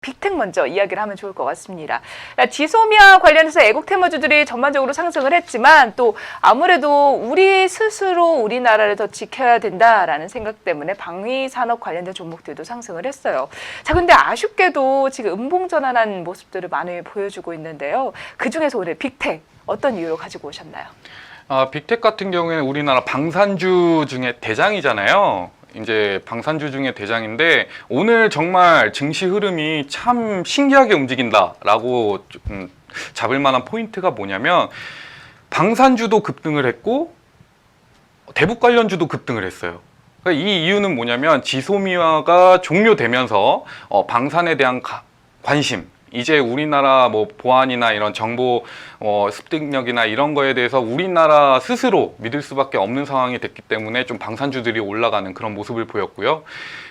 빅텍 먼저 이야기를 하면 좋을 것 같습니다. 지소미아 관련해서 애국 테마주들이 전반적으로 상승을 했지만 또 아무래도 우리 스스로 우리나라를 더 지켜야 된다라는 생각 때문에 방위산업 관련된 종목들도 상승을 했어요. 자, 근데 아쉽게도 지금 음봉전환한 모습들을 많이 보여주고 있는데요. 그중에서 오늘 빅텍 어떤 이유로 가지고 오셨나요? 빅텍 같은 경우에는 우리나라 방산주 중에 대장이잖아요. 이제 방산주 중에 대장인데 오늘 정말 증시 흐름이 참 신기하게 움직인다라고 잡을 만한 포인트가 뭐냐면 방산주도 급등을 했고 대북 관련주도 급등을 했어요. 그러니까 이 이유는 뭐냐면 지소미아가 종료되면서 방산에 대한 관심, 이제 우리나라 뭐 보안이나 이런 정보 습득력이나 이런 거에 대해서 우리나라 스스로 믿을 수밖에 없는 상황이 됐기 때문에 좀 방산주들이 올라가는 그런 모습을 보였고요.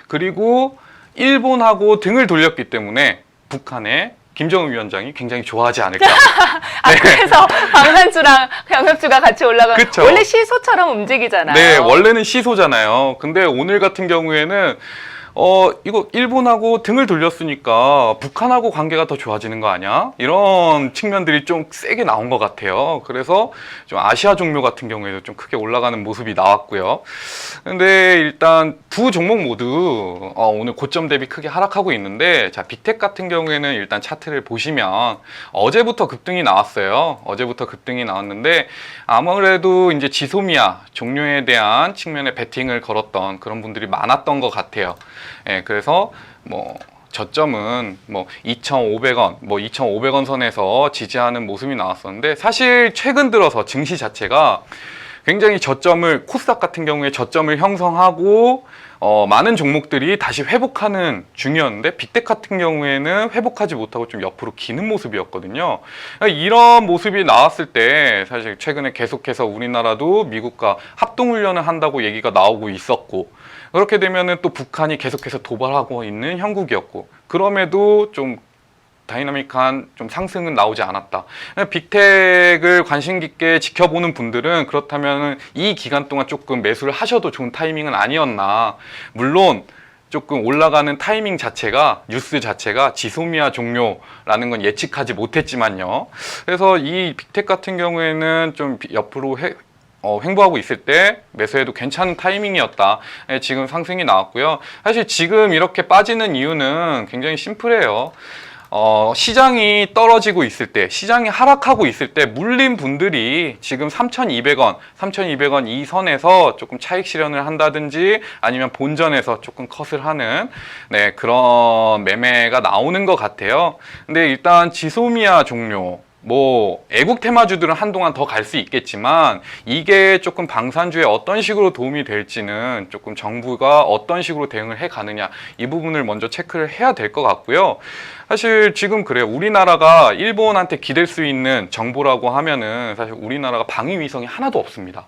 그리고 일본하고 등을 돌렸기 때문에 북한의 김정은 위원장이 굉장히 좋아하지 않을까. 네. 그래서 방산주랑 영업주가 같이 올라가. 그쵸? 원래 시소처럼 움직이잖아요. 네, 원래는 시소잖아요. 근데 오늘 같은 경우에는 이거 일본하고 등을 돌렸으니까 북한하고 관계가 더 좋아지는 거 아니야? 이런 측면들이 좀 세게 나온 것 같아요. 그래서 좀 아시아 종묘 같은 경우에도 좀 크게 올라가는 모습이 나왔고요. 근데 일단 두 종목 모두 오늘 고점 대비 크게 하락하고 있는데, 자, 빅텍 같은 경우에는 일단 차트를 보시면 어제부터 급등이 나왔어요. 어제부터 급등이 나왔는데 아무래도 이제 지소미아 종료에 대한 측면에 베팅을 걸었던 그런 분들이 많았던 것 같아요. 예, 그래서 뭐 저점은 뭐 2,500원, 뭐 2,500원 선에서 지지하는 모습이 나왔었는데, 사실 최근 들어서 증시 자체가 굉장히 저점을, 코스닥 같은 경우에 저점을 형성하고 많은 종목들이 다시 회복하는 중이었는데, 빅텍 같은 경우에는 회복하지 못하고 좀 옆으로 기는 모습이었거든요. 이런 모습이 나왔을 때 사실 최근에 계속해서 우리나라도 미국과 합동훈련을 한다고 얘기가 나오고 있었고, 그렇게 되면은 또 북한이 계속해서 도발하고 있는 형국이었고, 그럼에도 좀 다이나믹한 좀 상승은 나오지 않았다. 빅텍을 관심 깊게 지켜보는 분들은 그렇다면 이 기간 동안 조금 매수를 하셔도 좋은 타이밍은 아니었나. 물론 조금 올라가는 타이밍 자체가, 뉴스 자체가 지소미아 종료라는 건 예측하지 못했지만요. 그래서 이 빅텍 같은 경우에는 좀 옆으로 횡보하고 있을 때 매수해도 괜찮은 타이밍이었다. 지금 상승이 나왔고요. 사실 지금 이렇게 빠지는 이유는 굉장히 심플해요. 시장이 떨어지고 있을 때, 시장이 하락하고 있을 때 물린 분들이 지금 3,200원 이 선에서 조금 차익 실현을 한다든지 아니면 본전에서 조금 컷을 하는 그런 매매가 나오는 것 같아요. 근데 일단 지소미아 종료, 뭐 애국 테마주들은 한동안 더 갈 수 있겠지만 이게 조금 방산주에 어떤 식으로 도움이 될지는 조금 정부가 어떤 식으로 대응을 해 가느냐, 이 부분을 먼저 체크를 해야 될 것 같고요. 사실 지금 그래요. 우리나라가 일본한테 기댈 수 있는 정보라고 하면은 사실 우리나라가 방위위성이 하나도 없습니다.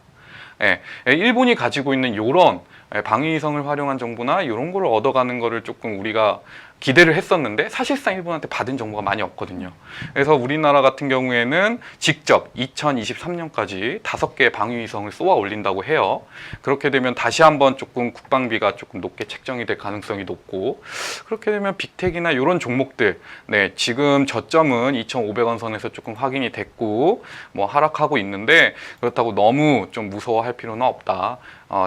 일본이 가지고 있는 요런 방위위성을 활용한 정보나 이런 거를 얻어가는 거를 조금 우리가 기대를 했었는데 사실상 일본한테 받은 정보가 많이 없거든요. 그래서 우리나라 같은 경우에는 직접 2023년까지 5개의 방위위성을 쏘아 올린다고 해요. 그렇게 되면 다시 한번 조금 국방비가 조금 높게 책정이 될 가능성이 높고, 그렇게 되면 빅텍이나 이런 종목들, 지금 저점은 2,500원 선에서 조금 확인이 됐고 뭐 하락하고 있는데, 그렇다고 너무 좀 무서워할 필요는 없다.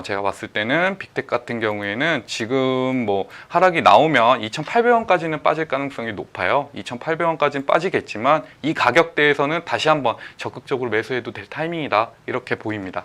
제가 봤을 때는 빅텍 같은 경우에는 지금 뭐 하락이 나오면 2,800원까지는 빠질 가능성이 높아요. 2,800원까지는 빠지겠지만 이 가격대에서는 다시 한번 적극적으로 매수해도 될 타이밍이다, 이렇게 보입니다.